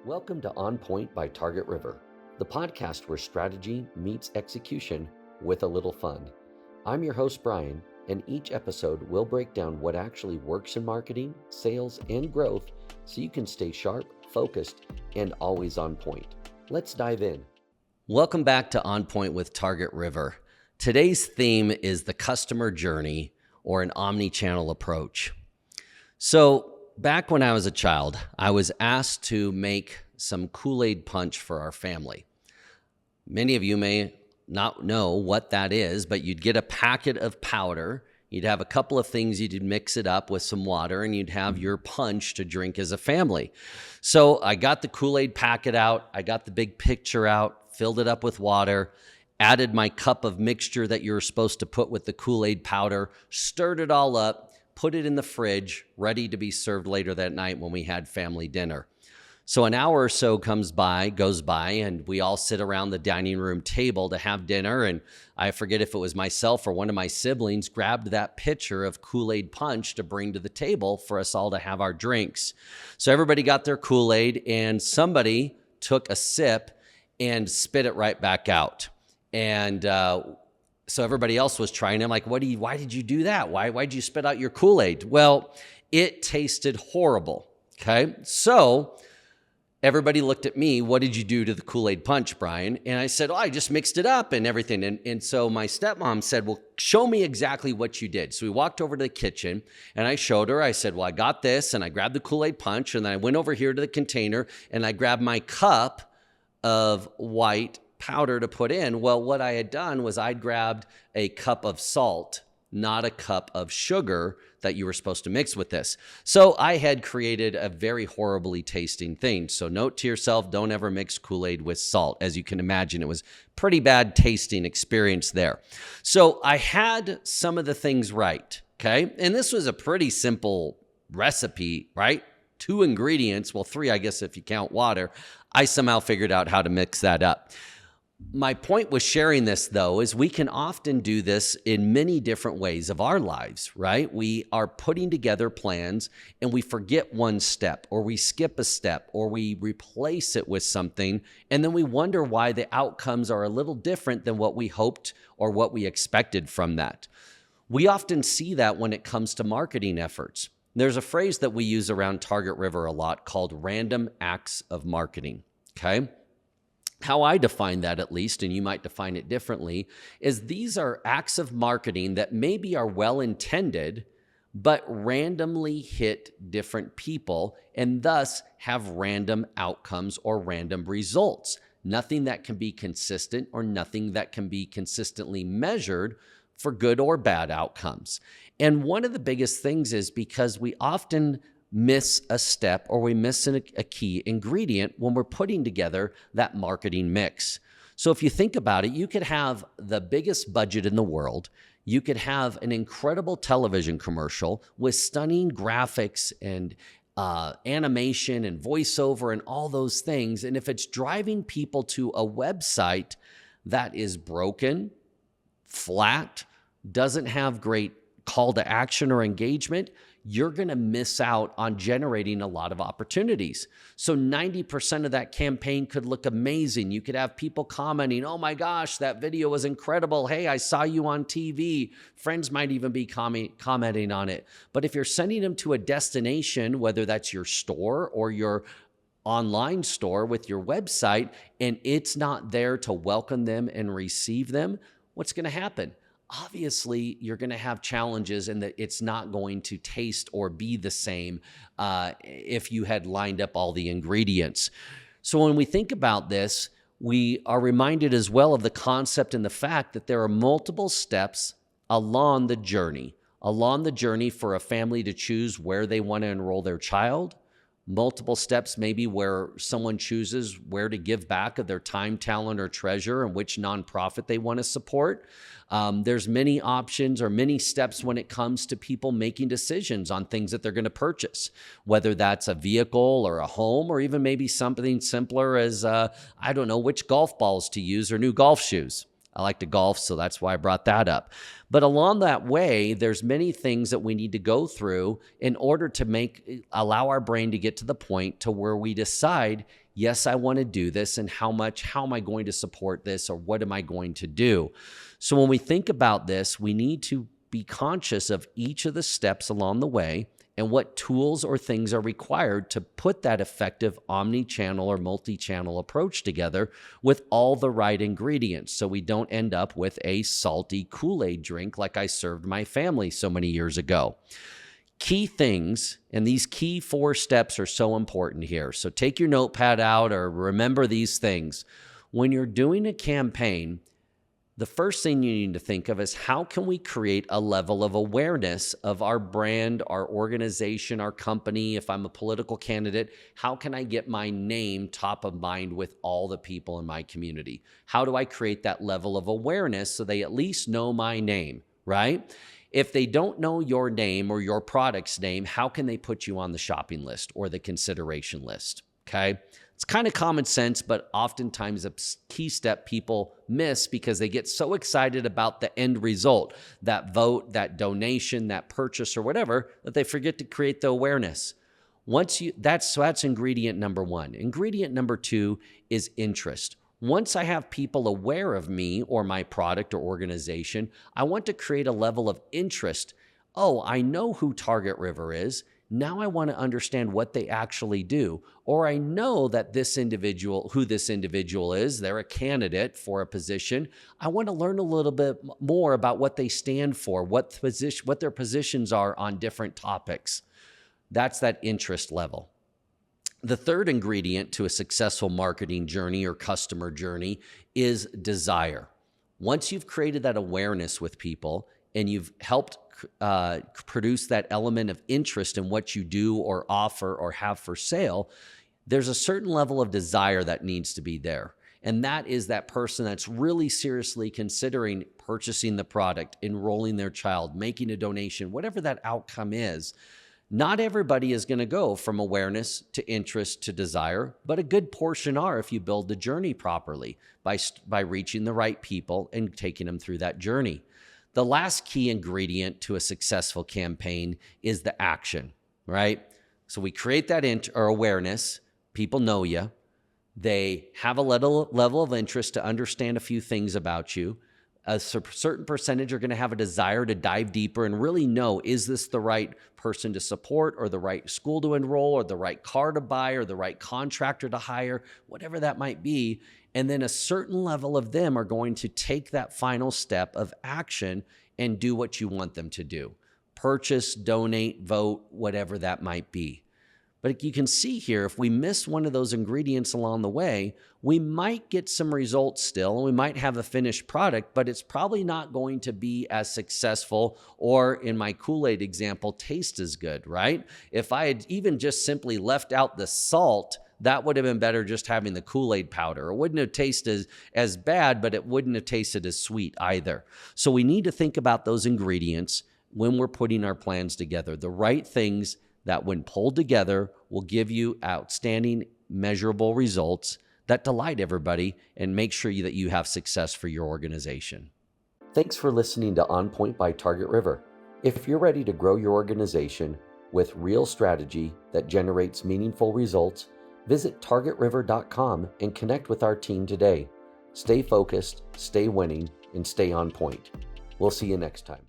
Welcome to On Point by Target River, the podcast where strategy meets execution with a little fun. I'm your host, Brian, and each episode will break down what actually works in marketing, sales, and growth so you can stay sharp, focused, and always on point. Let's dive in. Welcome back to On Point with Target River. Today's theme is the customer journey or an omni-channel approach. So, back when I was a child, I was asked to make some Kool-Aid punch for our family. Many of you may not know what that is, but you'd get a packet of powder. You'd have a couple of things. You'd mix it up with some water, and you'd have your punch to drink as a family. So I got the Kool-Aid packet out. I got the big pitcher out, filled it up with water, added my cup of mixture that you were supposed to put with the Kool-Aid powder, stirred it all up, put it in the fridge, ready to be served later that night when we had family dinner. So an hour or so goes by, and we all sit around the dining room table to have dinner. And I forget if it was myself or one of my siblings grabbed that pitcher of Kool-Aid punch to bring to the table for us all to have our drinks. So everybody got their Kool-Aid, and somebody took a sip and spit it right back out. And so everybody else was trying. I'm like, why did you do that? Why'd you spit out your Kool-Aid? Well, it tasted horrible, okay? So everybody looked at me. What did you do to the Kool-Aid punch, Brian? And I said, I just mixed it up and everything. And so my stepmom said, well, show me exactly what you did. So we walked over to the kitchen, and I showed her. I said, well, I got this, and I grabbed the Kool-Aid punch, and then I went over here to the container, and I grabbed my cup of white powder to put in. Well, what I had done was I'd grabbed a cup of salt, not a cup of sugar that you were supposed to mix with this. So I had created a very horribly tasting thing. So note to yourself, don't ever mix Kool-Aid with salt. As you can imagine, it was pretty bad tasting experience there. So I had some of the things right, okay? And this was a pretty simple recipe, right? 2 ingredients, well, 3, I guess, if you count water. I somehow figured out how to mix that up. My point with sharing this, though, is we can often do this in many different ways of our lives, right? We are putting together plans and we forget one step, or we skip a step, or we replace it with something, and then we wonder why the outcomes are a little different than what we hoped or what we expected from that. We often see that when it comes to marketing efforts. There's a phrase that we use around Target River a lot called random acts of marketing, okay? How I define that, at least, and you might define it differently, is these are acts of marketing that maybe are well-intended, but randomly hit different people and thus have random outcomes or random results. Nothing that can be consistent or nothing that can be consistently measured for good or bad outcomes. And one of the biggest things is because we often miss a step or we miss a key ingredient when we're putting together that marketing mix. So if you think about it, you could have the biggest budget in the world. You could have an incredible television commercial with stunning graphics and animation and voiceover and all those things. And if it's driving people to a website that is broken, flat, doesn't have great call to action or engagement, you're going to miss out on generating a lot of opportunities. So 90% of that campaign could look amazing. You could have people commenting, oh my gosh, that video was incredible. Hey, I saw you on TV. Friends might even be commenting on it. But if you're sending them to a destination, whether that's your store or your online store with your website, and it's not there to welcome them and receive them, what's going to happen? Obviously, you're going to have challenges and that it's not going to taste or be the same if you had lined up all the ingredients. So when we think about this, we are reminded as well of the concept and the fact that there are multiple steps along the journey for a family to choose where they want to enroll their child. Multiple steps maybe where someone chooses where to give back of their time, talent, or treasure and which nonprofit they want to support. There's many options or many steps when it comes to people making decisions on things that they're going to purchase, whether that's a vehicle or a home or even maybe something simpler as, which golf balls to use or new golf shoes. I like to golf, so that's why I brought that up. But along that way, there's many things that we need to go through in order to allow our brain to get to the point to where we decide, yes, I want to do this, and how am I going to support this, or what am I going to do? So when we think about this, we need to be conscious of each of the steps along the way and what tools or things are required to put that effective omni-channel or multi-channel approach together with all the right ingredients, so we don't end up with a salty Kool-Aid drink like I served my family so many years ago. Key things, and these key 4 steps are so important here. So take your notepad out or remember these things. When you're doing a campaign, the first thing you need to think of is, how can we create a level of awareness of our brand, our organization, our company? If I'm a political candidate, how can I get my name top of mind with all the people in my community? How do I create that level of awareness so they at least know my name, right? If they don't know your name or your product's name, how can they put you on the shopping list or the consideration list? Okay. It's kind of common sense, but oftentimes a key step people miss because they get so excited about the end result, that vote, that donation, that purchase or whatever, that they forget to create the awareness. That's ingredient number 1. Ingredient number 2 is interest. Once I have people aware of me or my product or organization, I want to create a level of interest. Oh, I know who Target River is. Now I want to understand what they actually do. Or I know that who this individual is, they're a candidate for a position. I want to learn a little bit more about what they stand for, what their positions are on different topics. That's that interest level. The third ingredient to a successful marketing journey or customer journey is desire. Once you've created that awareness with people and you've helped produce that element of interest in what you do or offer or have for sale, there's a certain level of desire that needs to be there. And that is that person that's really seriously considering purchasing the product, enrolling their child, making a donation, whatever that outcome is. Not everybody is going to go from awareness to interest to desire, but a good portion are if you build the journey properly by reaching the right people and taking them through that journey. The last key ingredient to a successful campaign is the action, right? So we create that awareness. People know you. They have a level of interest to understand a few things about you. A certain percentage are going to have a desire to dive deeper and really know, is this the right person to support, or the right school to enroll, or the right car to buy, or the right contractor to hire, whatever that might be. And then a certain level of them are going to take that final step of action and do what you want them to do. Purchase, donate, vote, whatever that might be. But you can see here, if we miss one of those ingredients along the way, we might get some results still, and we might have a finished product, but it's probably not going to be as successful, or in my Kool-Aid example, taste as good, right? If I had even just simply left out the salt, that would have been better just having the Kool-Aid powder. It wouldn't have tasted as bad, but it wouldn't have tasted as sweet either. So we need to think about those ingredients when we're putting our plans together, the right things that when pulled together will give you outstanding, measurable results that delight everybody and make sure that you have success for your organization. Thanks for listening to On Point by Target River. If you're ready to grow your organization with real strategy that generates meaningful results, visit targetriver.com and connect with our team today. Stay focused, stay winning, and stay on point. We'll see you next time.